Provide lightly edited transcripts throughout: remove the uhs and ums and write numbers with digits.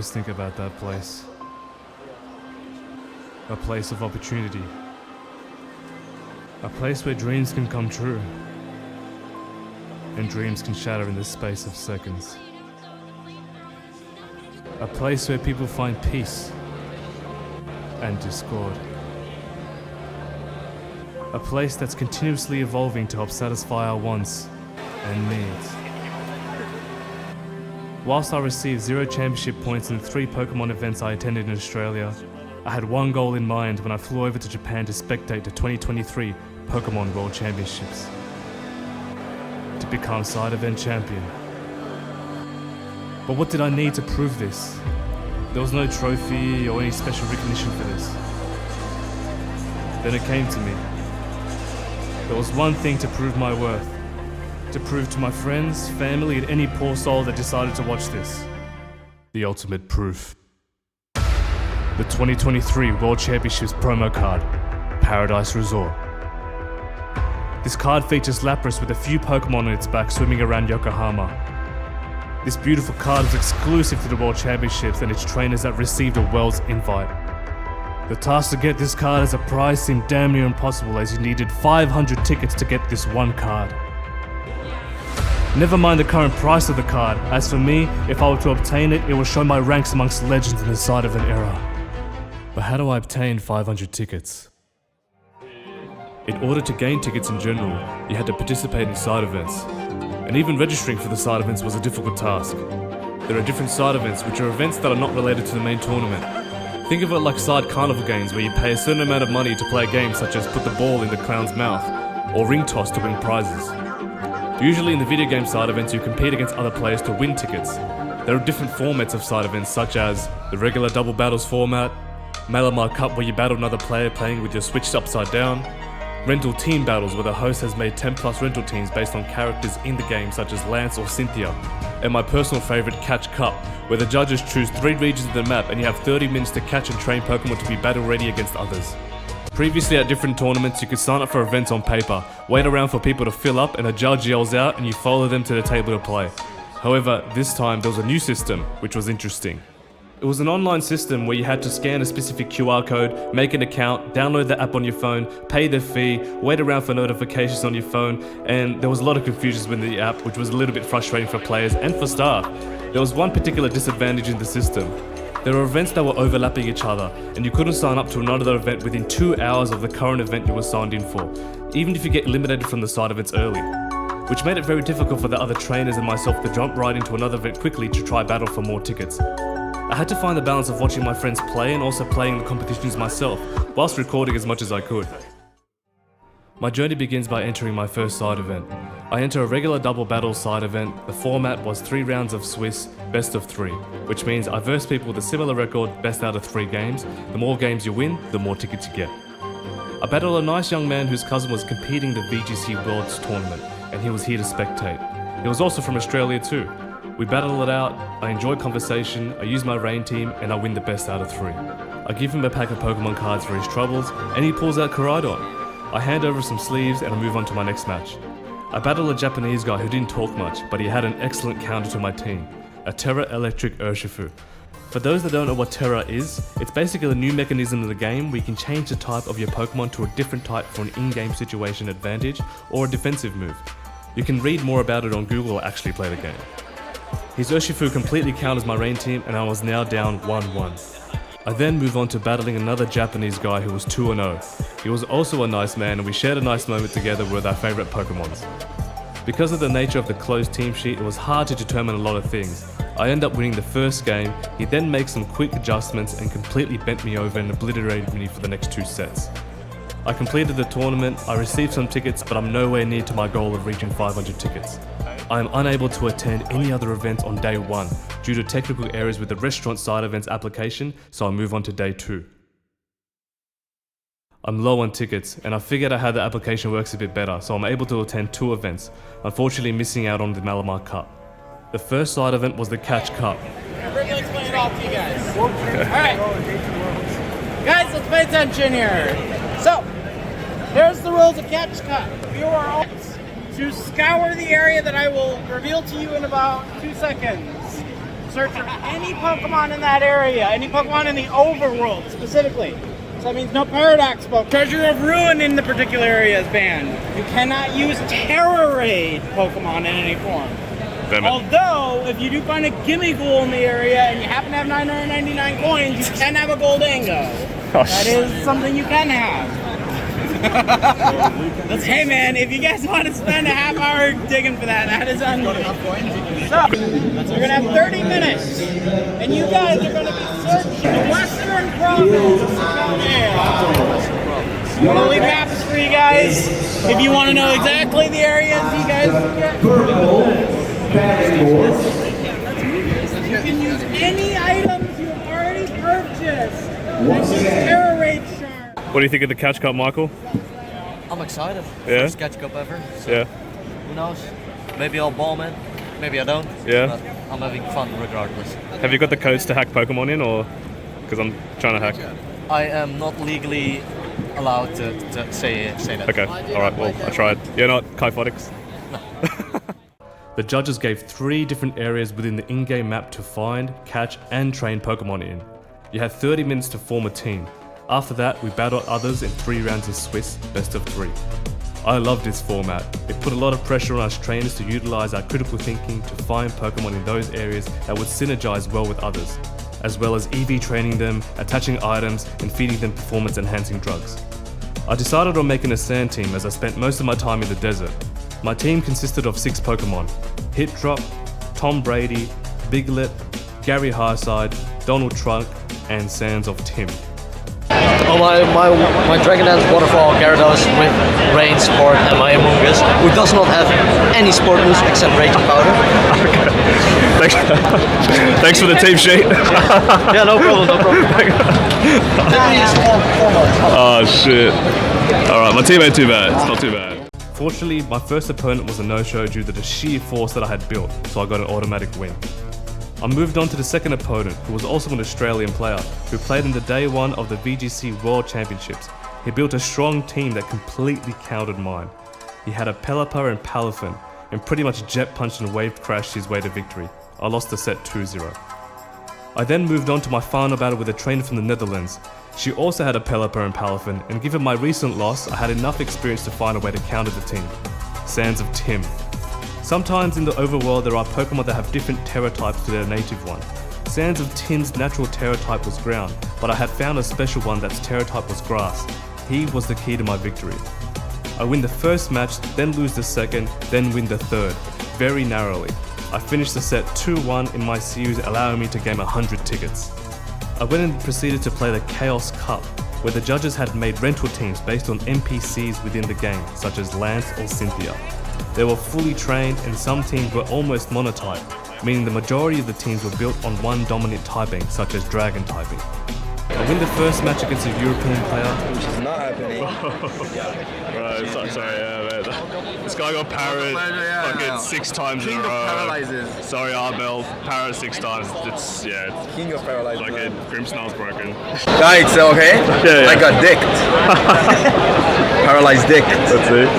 always think about that place. A place of opportunity. A place where dreams can come true. And dreams can shatter in the space of seconds. A place where people find peace and discord. A place that's continuously evolving to help satisfy our wants and needs. Whilst I received 0 championship points in the 3 Pokémon events I attended in Australia, I had one goal in mind when I flew over to Japan to spectate the 2023 Pokémon World Championships. To become side event champion. But what did I need to prove this? There was no trophy or any special recognition for this. Then it came to me. There was one thing to prove my worth. To prove to my friends, family, and any poor soul that decided to watch this. The ultimate proof. The 2023 World Championships promo card, Paradise Resort. This card features Lapras with a few Pokemon on its back swimming around Yokohama. This beautiful card was exclusive to the World Championships and its trainers that received a World's invite. The task to get this card as a prize seemed damn near impossible, as you needed 500 tickets to get this one card. Never mind the current price of the card. As for me, if I were to obtain it, it will show my ranks amongst legends in the side of an era. But how do I obtain 500 tickets? In order to gain tickets in general, you had to participate in side events. And even registering for the side events was a difficult task. There are different side events, which are events that are not related to the main tournament. Think of it like side carnival games where you pay a certain amount of money to play a game such as put the ball in the clown's mouth, or ring toss to win prizes. Usually in the video game side events you compete against other players to win tickets. There are different formats of side events such as the regular double battles format, Malamar Cup where you battle another player playing with your switched upside down, rental team battles where the host has made 10 plus rental teams based on characters in the game such as Lance or Cynthia, and my personal favourite Catch Cup where the judges choose 3 regions of the map and you have 30 minutes to catch and train Pokemon to be battle ready against others. Previously at different tournaments you could sign up for events on paper, wait around for people to fill up and a judge yells out and you follow them to the table to play. However, this time there was a new system which was interesting. It was an online system where you had to scan a specific QR code, make an account, download the app on your phone, pay the fee, wait around for notifications on your phone, and there was a lot of confusion with the app which was a little bit frustrating for players and for staff. There was one particular disadvantage in the system. There were events that were overlapping each other, and you couldn't sign up to another event within 2 hours of the current event you were signed in for, even if you get eliminated from the side events early, which made it very difficult for the other trainers and myself to jump right into another event quickly to try battle for more tickets. I had to find the balance of watching my friends play and also playing the competitions myself, whilst recording as much as I could. My journey begins by entering my first side event. I enter a regular double battle side event. The format was 3 rounds of Swiss, best of 3, which means I verse people with a similar record, best out of 3 games. The more games you win, the more tickets you get. I battled a nice young man whose cousin was competing in the VGC Worlds tournament, and he was here to spectate. He was also from Australia too. We battle it out, I enjoy conversation, I use my rain team, and I win the best out of 3. I give him a pack of Pokemon cards for his troubles, and he pulls out Koraidon. I hand over some sleeves and I move on to my next match. I battle a Japanese guy who didn't talk much, but he had an excellent counter to my team, a Terra Electric Urshifu. For those that don't know what Terra is, it's basically a new mechanism in the game where you can change the type of your Pokemon to a different type for an in-game situation advantage or a defensive move. You can read more about it on Google or actually play the game. His Urshifu completely counters my rain team and I was now down 1-1. I then move on to battling another Japanese guy who was 2-0. He was also a nice man and we shared a nice moment together with our favourite Pokemons. Because of the nature of the closed team sheet, it was hard to determine a lot of things. I end up winning the first game, he then makes some quick adjustments and completely bent me over and obliterated me for the next 2 sets. I completed the tournament, I received some tickets, but I'm nowhere near to my goal of reaching 500 tickets. I am unable to attend any other events on day 1 due to technical errors with the restaurant side events application, so I move on to day 2. I'm low on tickets, and I figured out how the application works a bit better, so I'm able to attend 2 events, unfortunately missing out on the Malamar Cup. The first side event was the Catch Cup. I'm going to explain it all to you guys. Alright. Guys, let's pay attention here. So, there's the rules of Catch Cup. You are all to scour the area that I will reveal to you in about 2 seconds. search for any Pokemon in that area, any Pokemon in the overworld specifically. So that means no Paradox Pokemon. Treasure of Ruin in the particular area is banned. You cannot use Terra Raid Pokemon in any form. Although, if you do find a Gimmighoul in the area and you happen to have 999 coins, you can have a Goldango. That is something you can have. Hey man, if you guys want to spend a half hour digging for that, that is unlimited. So, we're going to have 30 minutes, and you guys are going to be searching the western province of Paldea. I'm going to leave maps for you guys if you want to know exactly the areas you guys can get. You can use any items you have already purchased. And use Terra Raid Charm. What do you think of the catch cup, Michael? I'm excited. Yeah? First catch cup ever. So Yeah. who knows? Maybe I'll bomb it. Maybe I don't. Yeah. But I'm having fun regardless. Have you got the codes to hack Pokemon in, or because I'm trying to hack? I am not legally allowed to say that. Okay. All right. Well, I tried. You're not Kaifotics. No. The judges gave 3 different areas within the in-game map to find, catch, and train Pokemon in. You had 30 minutes to form a team. After that, we battled others in 3 rounds of Swiss best of 3. I love this format. It put a lot of pressure on us trainers to utilize our critical thinking to find Pokemon in those areas that would synergize well with others, as well as EV training them, attaching items, and feeding them performance-enhancing drugs. I decided on making a sand team as I spent most of my time in the desert. My team consisted of 6 Pokemon: Hit Drop, Tom Brady, Biglet, Gary Highside, Donald Trump, and Sands of Tim. Oh, my Dragon Dance Waterfall Gyarados with Rain Sport and my Amoonguss, who does not have any sport moves except Raging Powder. Thanks for the team sheet. Yeah, no problem. Oh shit. Alright, my team ain't too bad. It's not too bad. Fortunately, my first opponent was a no-show due to the sheer force that I had built, so I got an automatic win. I moved on to the second opponent, who was also an Australian player, who played in the day 1 of the VGC World Championships. He built a strong team that completely countered mine. He had a Pelipper and Palafin, and pretty much jet punched and wave crashed his way to victory. I lost the set 2-0. I then moved on to my final battle with a trainer from the Netherlands. She also had a Pelipper and Palafin, and given my recent loss, I had enough experience to find a way to counter the team. Sands of Tim. Sometimes in the overworld there are Pokemon that have different Terra types to their native one. Sands of Tim's natural Terra type was ground, but I had found a special one that's Terra type was grass. He was the key to my victory. I win the first match, then lose the second, then win the third, very narrowly. I finished the set 2-1 in my series, allowing me to gain 100 tickets. I went and proceeded to play the Chaos Cup, where the judges had made rental teams based on NPCs within the game, such as Lance or Cynthia. They were fully trained and some teams were almost monotype, meaning the majority of the teams were built on one dominant typing, such as Dragon typing. I win the first match against a European player. Which is not happening. Right, sorry, man. This guy got parried fucking 6 times in a row. King of paralyzes. Sorry, Arbel. Parried 6 times. It's, King of paralyzes. like it. Grimmsnarl's broken. Guys, okay? Yeah. I got dicked. Paralyzed dick. That's it.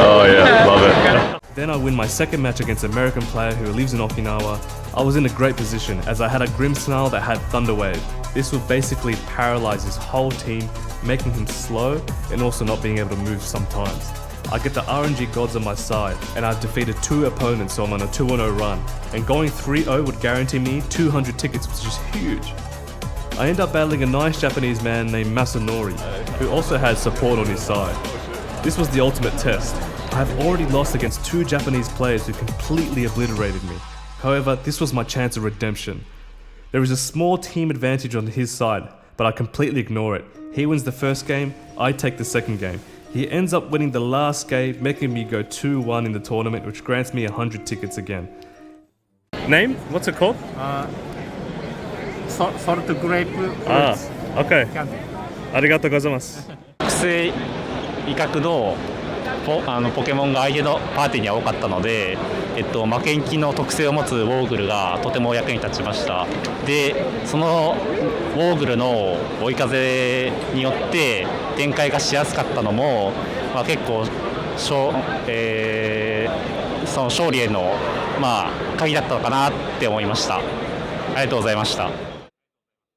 Oh yeah, love it. Then I win my second match against an American player who lives in Okinawa. I was in a great position as I had a Grimmsnarl that had Thunder Wave. This would basically paralyze his whole team, making him slow and also not being able to move sometimes. I get the RNG gods on my side, and I've defeated 2 opponents, so I'm on a 2-0 run. And going 3-0 would guarantee me 200 tickets, which is huge. I end up battling a nice Japanese man named Masanori, who also had support on his side. This was the ultimate test. I have already lost against 2 Japanese players who completely obliterated me. However, this was my chance of redemption. There is a small team advantage on his side, but I completely ignore it. He wins the first game, I take the second game. He ends up winning the last game, making me go 2-1 in the tournament, which grants me 100 tickets again. Name? What's it called? Salt grape fruits. Okay. ありがとうございます。特性威嚇のポケモンが相手のパーティーには多かったので、負けん気の特性を持つウォーグルがとても役に立ちました。で、そのウォーグルの追い風によって展開がしやすかったのも、結構その勝利への、鍵だったのかなって思いました。ありがとうございました。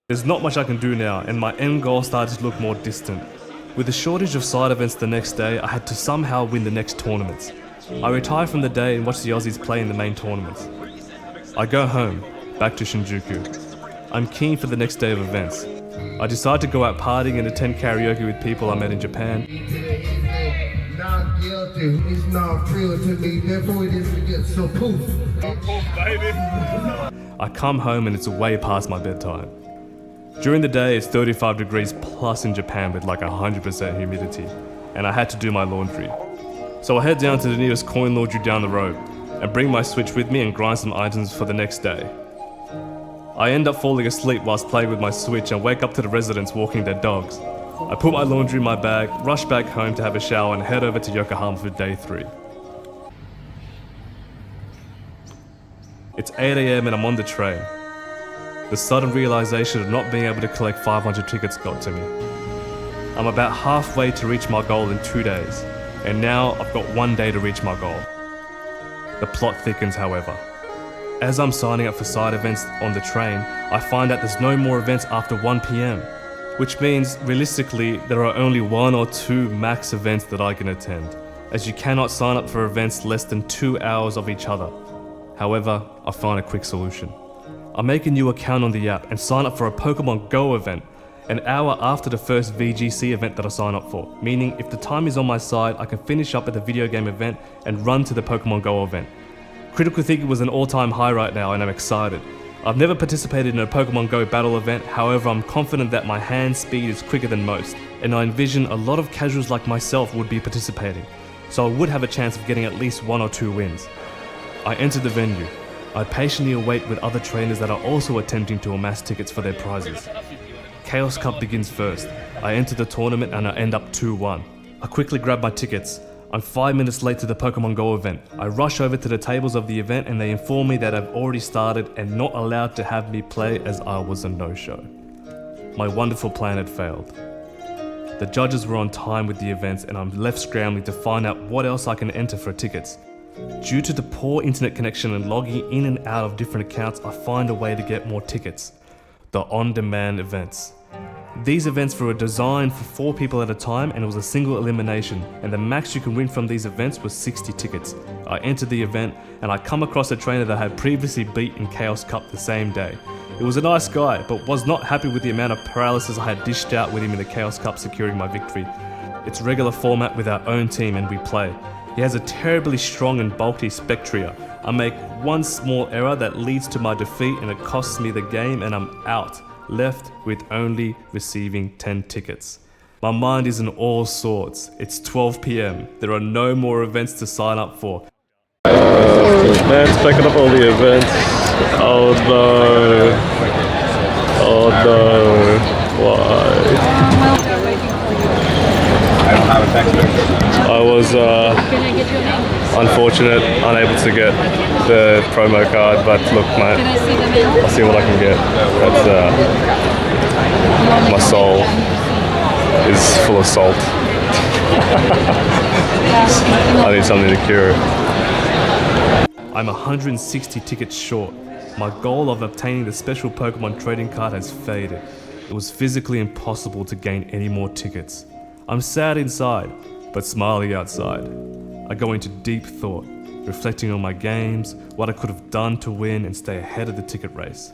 There's not much I can do now, and my end goal started to look more distant. With the shortage of side events the next day, I had to somehow win the next tournaments. I retire from the day and watch the Aussies play in the main tournaments. I go home, back to Shinjuku. I'm keen for the next day of events. I decide to go out partying and attend karaoke with people I met in Japan. Not guilty, it's not real to me, therefore it is to get so poof. I come home and it's way past my bedtime. During the day, it's 35 degrees plus in Japan with like 100% humidity, and I had to do my laundry. So I head down to the nearest coin laundry down the road and bring my Switch with me and grind some items for the next day. I end up falling asleep whilst playing with my Switch and wake up to the residents walking their dogs. I put my laundry in my bag, rush back home to have a shower and head over to Yokohama for day 3. It's 8 AM and I'm on the train. The sudden realization of not being able to collect 500 tickets got to me. I'm about halfway to reach my goal in 2 days, and now I've got 1 day to reach my goal. The plot thickens, however. As I'm signing up for side events on the train, I find out there's no more events after 1 PM, which means realistically there are only 1 or 2 max events that I can attend, as you cannot sign up for events less than 2 hours of each other. However, I find a quick solution. I make a new account on the app and sign up for a Pokemon Go event an hour after the first VGC event that I sign up for, meaning if the time is on my side, I can finish up at the video game event and run to the Pokemon Go event. Critical thinking was an all-time high right now and I'm excited. I've never participated in a Pokemon Go battle event, however I'm confident that my hand speed is quicker than most, and I envision a lot of casuals like myself would be participating, so I would have a chance of getting at least 1 or 2 wins. I enter the venue. I patiently await with other trainers that are also attempting to amass tickets for their prizes. Chaos Cup begins first. I enter the tournament and I end up 2-1. I quickly grab my tickets. I'm 5 minutes late to the Pokemon Go event. I rush over to the tables of the event and they inform me that I've already started and not allowed to have me play as I was a no-show. My wonderful plan had failed. The judges were on time with the events and I'm left scrambling to find out what else I can enter for tickets. Due to the poor internet connection and logging in and out of different accounts, I find a way to get more tickets. The on-demand events. These events were designed for 4 people at a time and it was a single elimination, and the max you can win from these events was 60 tickets. I entered the event and I come across a trainer that I had previously beat in Chaos Cup the same day. It was a nice guy, but was not happy with the amount of paralysis I had dished out with him in the Chaos Cup securing my victory. It's regular format with our own team and we play. He has a terribly strong and bulky Spectria. I make one small error that leads to my defeat and it costs me the game and I'm out, left with only receiving 10 tickets. My mind is in all sorts. It's 12 PM. There are no more events to sign up for. Man's picking up all the events. Oh no. Oh no. Why? I was unfortunate, unable to get the promo card, but look mate, I'll see what I can get. That's my soul is full of salt. I need something to cure it. I'm 160 tickets short. My goal of obtaining the special Pokemon trading card has faded. It was physically impossible to gain any more tickets. I'm sad inside, but smiling outside. I go into deep thought, reflecting on my games, what I could have done to win and stay ahead of the ticket race.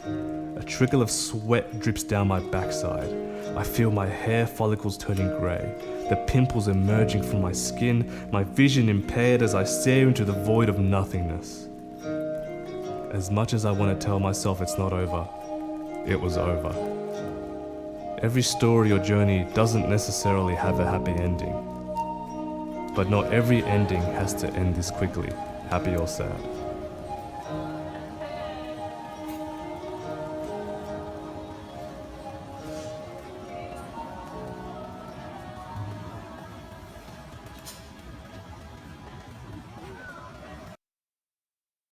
A trickle of sweat drips down my backside. I feel my hair follicles turning grey, the pimples emerging from my skin, my vision impaired as I stare into the void of nothingness. As much as I want to tell myself it's not over, it was over. Every story or journey doesn't necessarily have a happy ending. But not every ending has to end this quickly, happy or sad.